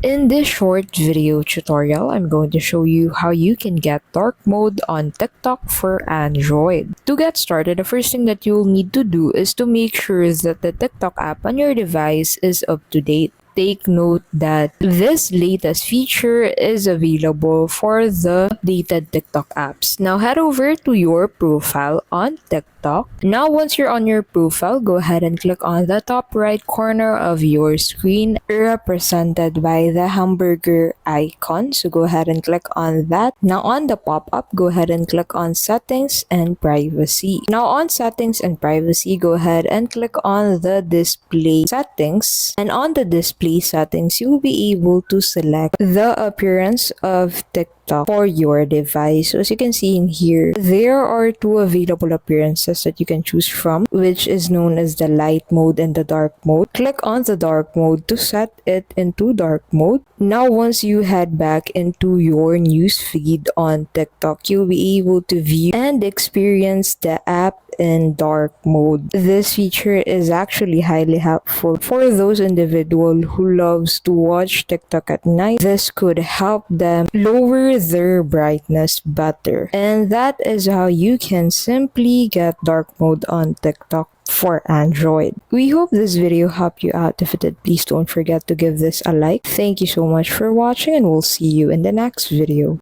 In this short video tutorial, I'm going to show you how you can get dark mode on TikTok for Android. To get started, the first thing that you'll need to do is to make sure that the TikTok app on your device is up to date. Take note that this latest feature is available for the updated TikTok apps. Now head over to your profile on TikTok. Now once you're on your profile, go ahead and click on the top right corner of your screen represented by the hamburger icon. So go ahead and click on that. Now on the pop-up, go ahead and click on settings and privacy. Now on settings and privacy, go ahead and click on the display settings. And on the display settings, you will be able to select the appearance of TikTok for your device. So as you can see in here, there are two available appearances that you can choose from, which is known as the light mode and the dark mode. Click on the dark mode to set it into dark mode. Now once you head back into your news feed on TikTok, you'll be able to view and experience the app in dark mode. This feature is actually highly helpful for those individuals who loves to watch TikTok at night. This could help them lower their brightness better. And that is how you can simply get dark mode on TikTok for Android. We hope this video helped you out. If it did, please don't forget to give this a like. Thank you so much for watching, and we'll see you in the next video.